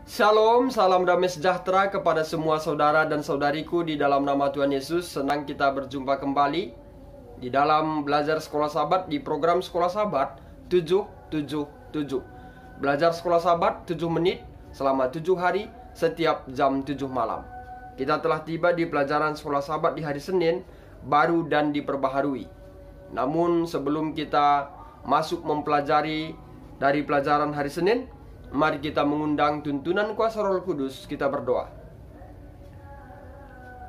Shalom, salam damai sejahtera kepada semua saudara dan saudariku di dalam nama Tuhan Yesus. Senang kita berjumpa kembali di dalam belajar sekolah sahabat di program sekolah sahabat 777. Belajar sekolah sahabat 7 menit selama 7 hari setiap jam 7 malam. Kita telah tiba di pelajaran sekolah sahabat di hari Senin, baru dan diperbaharui. Namun sebelum kita masuk mempelajari dari pelajaran hari Senin, mari kita mengundang tuntunan kuasa Roh Kudus. Kita berdoa.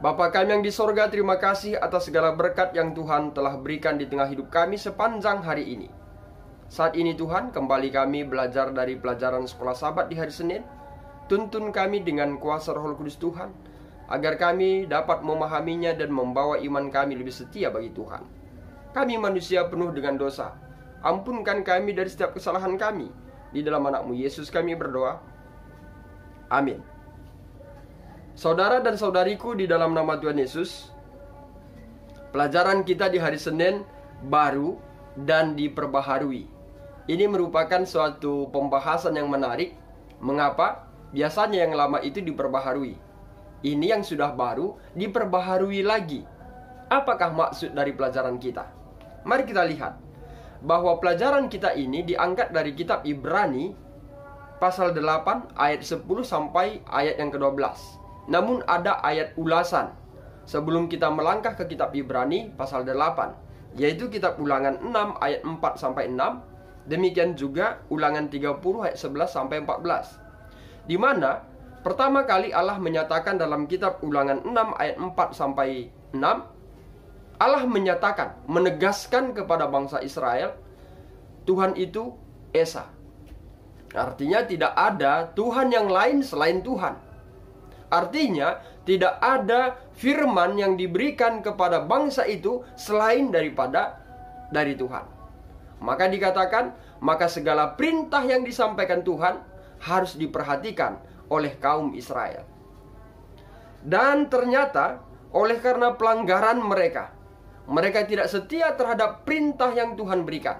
Bapa kami yang di sorga, terima kasih atas segala berkat yang Tuhan telah berikan di tengah hidup kami sepanjang hari ini. Saat ini Tuhan, kembali kami belajar dari pelajaran sekolah sahabat di hari Senin. Tuntun kami dengan kuasa Roh Kudus Tuhan, agar kami dapat memahaminya dan membawa iman kami lebih setia bagi Tuhan. Kami manusia penuh dengan dosa. Ampunkan kami dari setiap kesalahan kami. Di dalam anak-Mu Yesus kami berdoa. Amin. Saudara dan saudariku di dalam nama Tuhan Yesus, pelajaran kita di hari Senin baru dan diperbaharui. Ini merupakan suatu pembahasan yang menarik. Mengapa? Biasanya yang lama itu diperbaharui. Ini yang sudah baru diperbaharui lagi. Apakah maksud dari pelajaran kita? Mari kita lihat bahwa pelajaran kita ini diangkat dari kitab Ibrani pasal 8 ayat 10 sampai ayat yang ke-12. Namun ada ayat ulasan sebelum kita melangkah ke kitab Ibrani pasal 8, yaitu kitab Ulangan 6 ayat 4 sampai 6. Demikian juga Ulangan 30 ayat 11 sampai 14. Di mana pertama kali Allah menyatakan dalam kitab Ulangan 6 ayat 4 sampai 6, Allah menyatakan, menegaskan kepada bangsa Israel, Tuhan itu Esa. Artinya tidak ada Tuhan yang lain selain Tuhan. Artinya tidak ada firman yang diberikan kepada bangsa itu selain dari Tuhan. Maka dikatakan, maka segala perintah yang disampaikan Tuhan harus diperhatikan oleh kaum Israel. Dan ternyata oleh karena pelanggaran mereka tidak setia terhadap perintah yang Tuhan berikan.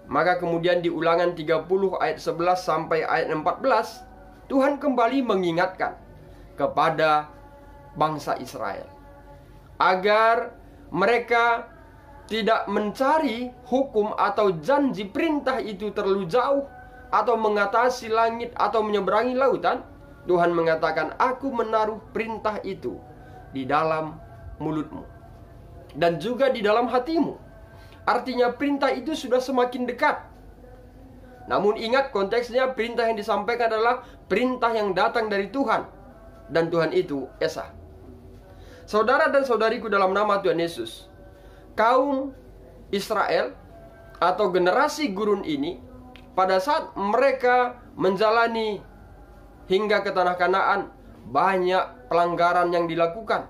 Maka kemudian di Ulangan 30 ayat 11 sampai ayat 14, Tuhan kembali mengingatkan kepada bangsa Israel agar mereka tidak mencari hukum atau janji perintah itu terlalu jauh, atau mengatasi langit atau menyeberangi lautan. Tuhan mengatakan, aku menaruh perintah itu di dalam mulutmu dan juga di dalam hatimu. Artinya perintah itu sudah semakin dekat. Namun ingat konteksnya, perintah yang disampaikan adalah perintah yang datang dari Tuhan. Dan Tuhan itu Esa. Saudara dan saudariku dalam nama Tuhan Yesus, kaum Israel atau generasi gurun ini, pada saat mereka menjalani hingga ke tanah Kanaan, banyak pelanggaran yang dilakukan.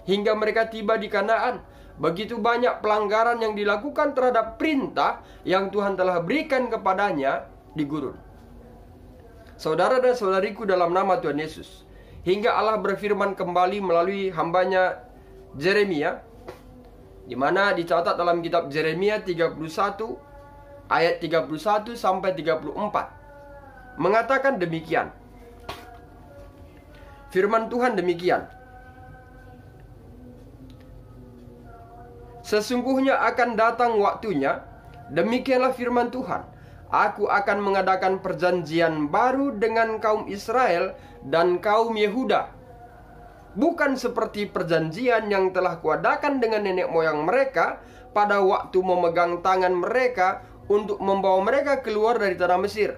Hingga mereka tiba di Kanaan, begitu banyak pelanggaran yang dilakukan terhadap perintah yang Tuhan telah berikan kepadanya di gurun. Saudara dan saudariku dalam nama Tuhan Yesus, hingga Allah berfirman kembali melalui hambanya Yeremia, di mana dicatat dalam kitab Yeremia 31 ayat 31 sampai 34, mengatakan demikian. Firman Tuhan demikian, sesungguhnya akan datang waktunya, demikianlah firman Tuhan, aku akan mengadakan perjanjian baru dengan kaum Israel dan kaum Yehuda. Bukan seperti perjanjian yang telah kuadakan dengan nenek moyang mereka pada waktu memegang tangan mereka untuk membawa mereka keluar dari tanah Mesir.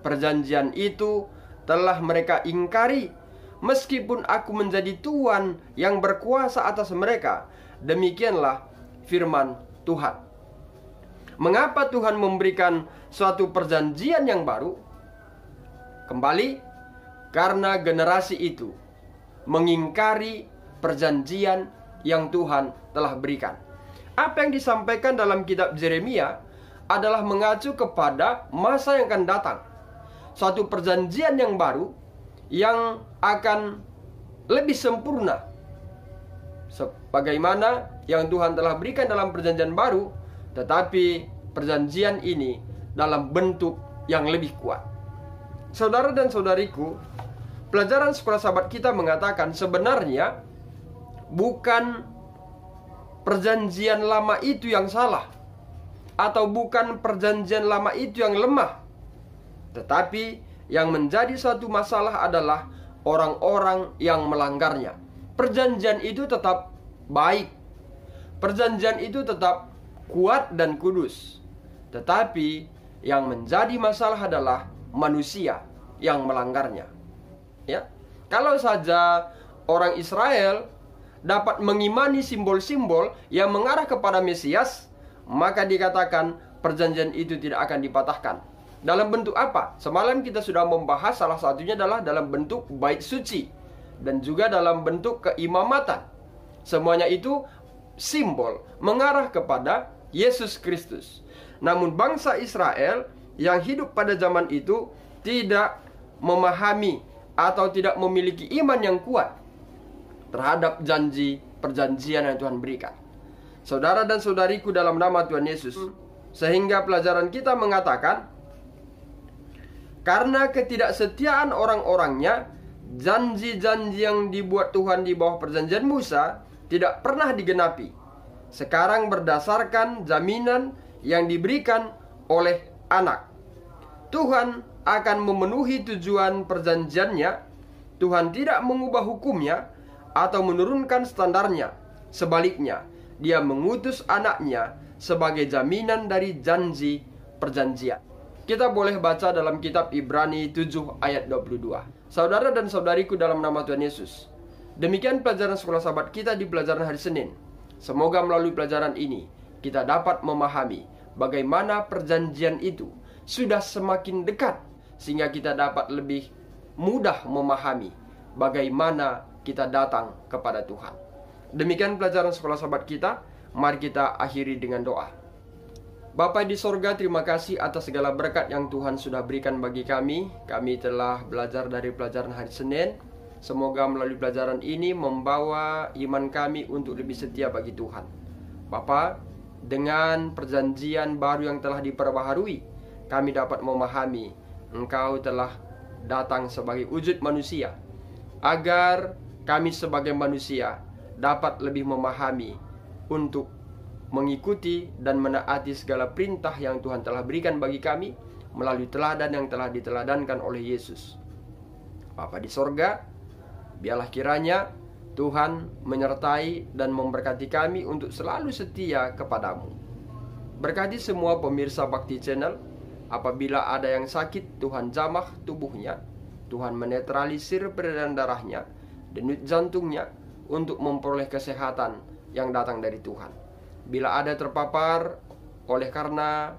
Perjanjian itu telah mereka ingkari, meskipun aku menjadi Tuhan yang berkuasa atas mereka. Demikianlah firman Tuhan. Mengapa Tuhan memberikan suatu perjanjian yang baru? Kembali, karena generasi itu mengingkari perjanjian yang Tuhan telah berikan. Apa yang disampaikan dalam kitab Yeremia adalah mengacu kepada masa yang akan datang. Suatu perjanjian yang baru yang akan lebih sempurna, sebagaimana yang Tuhan telah berikan dalam perjanjian baru, tetapi perjanjian ini dalam bentuk yang lebih kuat. Saudara dan saudariku, pelajaran sekolah sahabat kita mengatakan sebenarnya bukan perjanjian lama itu yang salah, atau bukan perjanjian lama itu yang lemah, tetapi yang menjadi suatu masalah adalah orang-orang yang melanggarnya. Perjanjian itu tetap baik, perjanjian itu tetap kuat dan kudus, tetapi yang menjadi masalah adalah manusia yang melanggarnya. Ya, kalau saja orang Israel dapat mengimani simbol-simbol yang mengarah kepada Mesias, maka dikatakan perjanjian itu tidak akan dipatahkan. Dalam bentuk apa? Semalam kita sudah membahas salah satunya adalah dalam bentuk bait suci dan juga dalam bentuk keimamatan. Semuanya itu simbol mengarah kepada Yesus Kristus. Namun bangsa Israel yang hidup pada zaman itu tidak memahami atau tidak memiliki iman yang kuat terhadap janji perjanjian yang Tuhan berikan. Saudara dan saudariku dalam nama Tuhan Yesus, sehingga pelajaran kita mengatakan, karena ketidaksetiaan orang-orangnya, janji-janji yang dibuat Tuhan di bawah perjanjian Musa tidak pernah digenapi. Sekarang berdasarkan jaminan yang diberikan oleh Anak, Tuhan akan memenuhi tujuan perjanjiannya. Tuhan tidak mengubah hukumnya atau menurunkan standarnya. Sebaliknya, Dia mengutus Anaknya sebagai jaminan dari janji perjanjian. Kita boleh baca dalam kitab Ibrani 7 ayat 22. Saudara dan saudariku dalam nama Tuhan Yesus, demikian pelajaran sekolah sahabat kita di pelajaran hari Senin. Semoga melalui pelajaran ini kita dapat memahami bagaimana perjanjian itu sudah semakin dekat, sehingga kita dapat lebih mudah memahami bagaimana kita datang kepada Tuhan. Demikian pelajaran sekolah sahabat kita. Mari kita akhiri dengan doa. Bapa di sorga, terima kasih atas segala berkat yang Tuhan sudah berikan bagi kami. Kami telah belajar dari pelajaran hari Senin. Semoga melalui pelajaran ini membawa iman kami untuk lebih setia bagi Tuhan. Bapa, dengan perjanjian baru yang telah diperbaharui, kami dapat memahami Engkau telah datang sebagai wujud manusia, agar kami sebagai manusia dapat lebih memahami untuk mengikuti dan menaati segala perintah yang Tuhan telah berikan bagi kami melalui teladan yang telah diteladankan oleh Yesus. Bapa di sorga, biarlah kiranya Tuhan menyertai dan memberkati kami untuk selalu setia kepadamu. Berkati semua pemirsa Bakti Channel. Apabila ada yang sakit, Tuhan jamah tubuhnya, Tuhan menetralisir peredaran darahnya, denyut jantungnya, untuk memperoleh kesehatan yang datang dari Tuhan. Bila ada terpapar oleh karena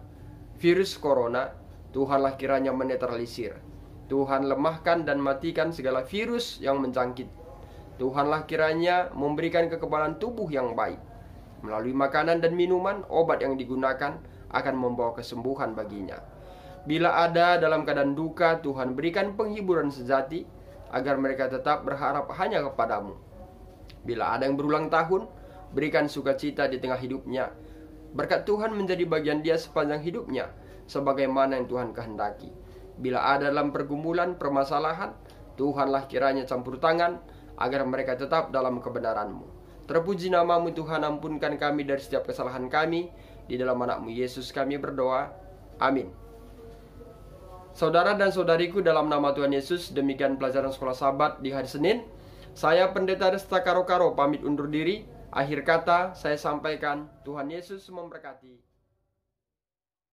virus corona, Tuhanlah kiranya menetralisir. Tuhan lemahkan dan matikan segala virus yang menjangkit. Tuhanlah kiranya memberikan kekebalan tubuh yang baik. Melalui makanan dan minuman, obat yang digunakan akan membawa kesembuhan baginya. Bila ada dalam keadaan duka, Tuhan berikan penghiburan sejati agar mereka tetap berharap hanya kepadamu. Bila ada yang berulang tahun, berikan sukacita di tengah hidupnya. Berkat Tuhan menjadi bagian dia sepanjang hidupnya, sebagaimana yang Tuhan kehendaki. Bila ada dalam pergumulan, permasalahan, Tuhanlah kiranya campur tangan agar mereka tetap dalam kebenaran-Mu. Terpuji nama-Mu Tuhan, ampunkan kami dari setiap kesalahan kami. Di dalam anak-Mu Yesus kami berdoa. Amin. Saudara dan saudariku dalam nama Tuhan Yesus, demikian pelajaran sekolah sahabat di hari Senin. Saya Pendeta Desta Karo-Karo pamit undur diri. Akhir kata saya sampaikan, Tuhan Yesus memberkati.